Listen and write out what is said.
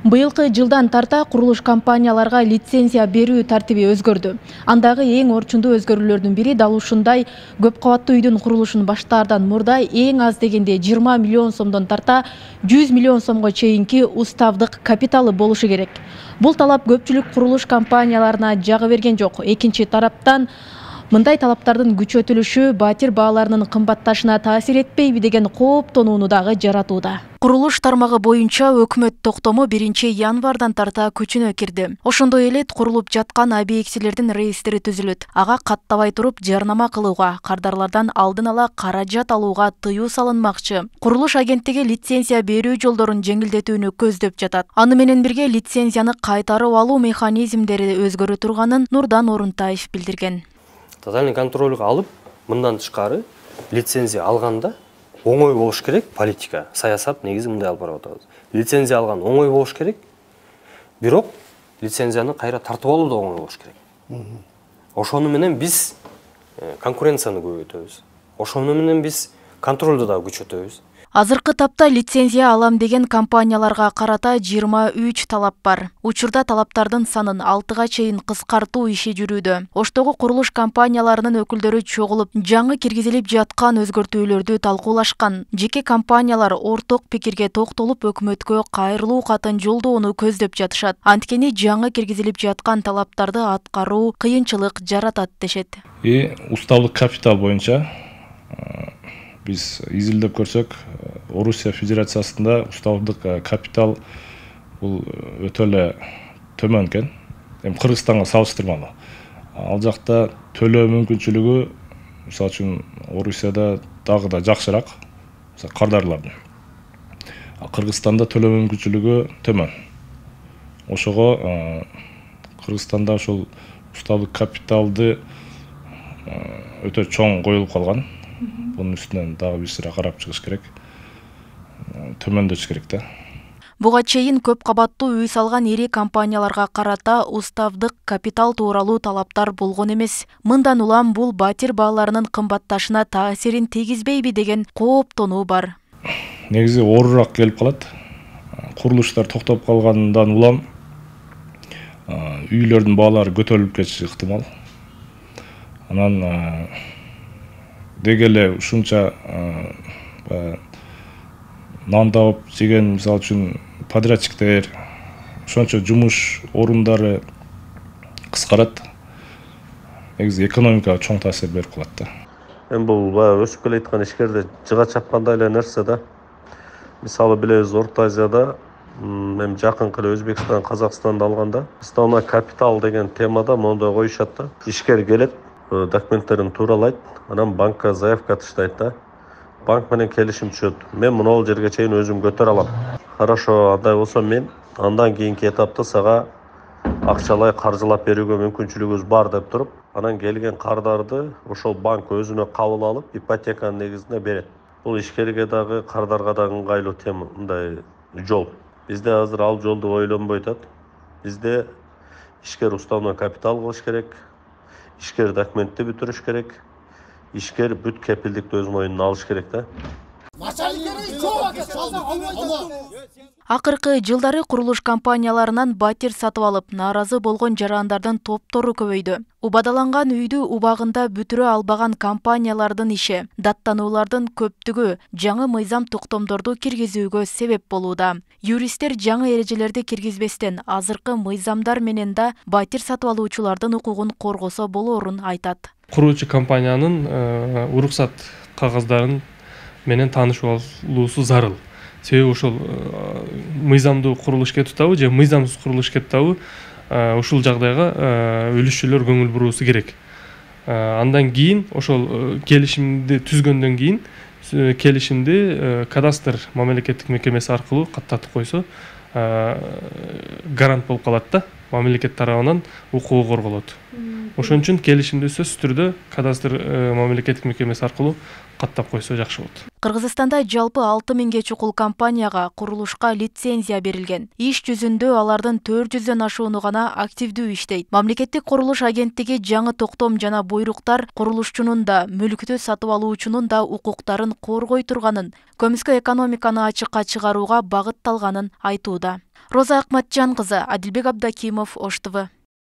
Быйылкы жылдан тарта курулуш компанияларга лицензия берүү тартиби өзгөрдү. Андагы эң орчундуу өзгөрүүлөрдүн бири дал ушундай көп кабаттуу үйдүн курулушун баштаардан мурда эң аз дегенде 20 миллион сомдон тарта 100 миллион сомго чейинки уставдык капиталы болушу керек. Бул талап көпчүлүк курулуш компанияларына жагы берген жок. Экинчи тараптан мындай талаптардын күчөтүлүшү батир бааларынын кымбатташына таасир этпейби деген кооптонууну дагы жаратууда. Курулуш тармагы боюнча өкмөт токтому 1-январдан тарта күчүнө кирди. Ошондой эле курулуп жаткан объектилердин реестри түзүлөт. Ага каттабай туруп жарнама кылууга, кардарлардан алдын ала каражат алууга тыюу салынмакчы. Курулуш агенттиги лицензия берүү жолдорун жеңилдетүүнү көздөп жатат. Аны менен бирге лицензияны кайтарып алуу механизмдери өзгөрө турганын Нурдан Орунтаев билдирген. Тотальный контрольга алып, мындан тышкары лицензия алганда оңой болуш керек, политика, саясат негизи мындай алып барып атабыз. Лицензия алган оңой болуш керек, бирок лицензияны кайра тартып алуу да оңой болуш керек. Ошону менен биз конкуренцияны көбөйтөбүз. Ошону менен биз контролду да күчөтөбүз. Азыркы тапта лицензия алам деген компанияларга карата 23 талап бар. Учурда талаптардын санын 6га чейин кыскартуу иши жүрүүдө. Оштогу курулуш компанияларынын өкүлдөрү чогулуп, жаңы киргизилип жаткан өзгөртүүлөрдү талкуулашкан. Жеке компаниялар орток пикирге токтолуп, өкмөткө кайрылуу катын жолдоону көздөп жатышат. Анткени жаңы киргизилип жаткан талаптарды аткаруу кыйынчылык жаратат дешет. Уставдык капитал боюнча биз изилдеп көрсөк, Орусия Федерациясында уставдык капитал бул өтө эле төмөн экен. Кыргызстанга салыштырмалуу. Ал жакта төлөө мүмкүнчүлүгү, мисалы үчүн, Орусияда дагы да жакшыраак, кардарлардын. Кыргызстанда төлөө мүмкүнчүлүгү төмөн. Ошого Кыргызстанда ошол уставдык капиталды өтө чоң коюлуп калган. Bunun üstünden daha bir sıra karap çıkış gerek. Төмөндөтүш керек да. Буга чейин көп кабаттуу үй салган ири компанияларга карата уставдык капитал тууралуу талаптар болгон эмес. Мындан улам бул батир бааларынын кымбатташына таасирин тийгизбейби деген кооптонуу бар. Негизи оорураак келип калат. Курулуштар токтоп калгандан улам үйлөрдүн баалары көтөрүлүп кетиши ыктымал. Анан дегеле ушунча нан тауып жеген, мисалы үчүн, подрядчиктер, ошончо жумуш орундары кыскарат. Негизи экономикага чоң таасир берип калат да. Эми бул өсүп келаткан ишкерде жыга чапкандай эле нерсе да. Мисалы билебиз, Орто Азияда, эми жакынкы эле Өзбекстан, Казакстанды алганда, основной капитал деген темада мондой коюшат да. Ишкер келет, документтерин тууралайт, анан банкка заявка таштайт да. Банк менен келишим түшөт. Мен мына жерге чейин өзүм көтөрө алам. Хорошо, андай болсо мен андан кийинки этапта сага акчалай каржылап берүүгө мүмкүнчүлүгүбүз бар деп туруп, анан келген кардарды ошол банк өзүнө кабыл алып, ипотеканын негизинде берет. Бул ишкерге дагы, кардарга дагы ыңгайлуу тема, мындай жол. Бизде азыр ал жолду ойлонбой атат. Бизде ишкер уставной капитал кылыш керек. Ишкер документти бүтүрүш керек. Ишкер бүт кепилдикти өз мойнуна алыш керек да. Акыркы жылдары курулуш компанияларынан батир сатып алып, нааразы болгон жарандардын топтору көбөйдү. Убадаланган үйдү убагында бүтүрө албаган компаниялардын иши, даттануулардын көптүгү жаңы мыйзам токтомдорду киргизүүгө себеп болууда. Юристтер жаңы эрежелерди киргизбестен азыркы мыйзамдар менен да батир сатып алуучулардын укугун коргосо болоорун айтат. Курулуучу компаниянын уруксат кагаздарын менен таанышып алуусу зарыл. Себеби ошол мыйзамдуу курулуш кетиптабы же мыйзамсыз курулуш кетиптабы, ушул жагдайга үлүшчүлөр көңүл буруусу керек. Андан кийин ошол келишимди түзгөндөн кийин келишимди кадастр мамлекеттик мекемеси аркылуу каттатып койсо, гарант болуп калат да, мамлекет тарабынан укугу корголот. Ошон үчүн келишимди сөзсүз түрдө кадастр мамлекеттик мекемеси аркылуу каттап койсо жакшы болот. Кыргызстанда жалпы 6000 чукул компанияга курулушка лицензия берилген. Иш жүзүндө алардын 400дөн ашууну гана активдүү иштейт. Мамлекеттик курулуш агенттиги жаңы токтом жана буйруктар курулушчунун да, мүлктү сатып алуучунун да укуктарын коргой турганын, көмүскө экономиканы ачыкка чыгарууга багытталганын айтууда. Роза Акматжан кызы, Адилбек Абдакимов, Ош ТВ.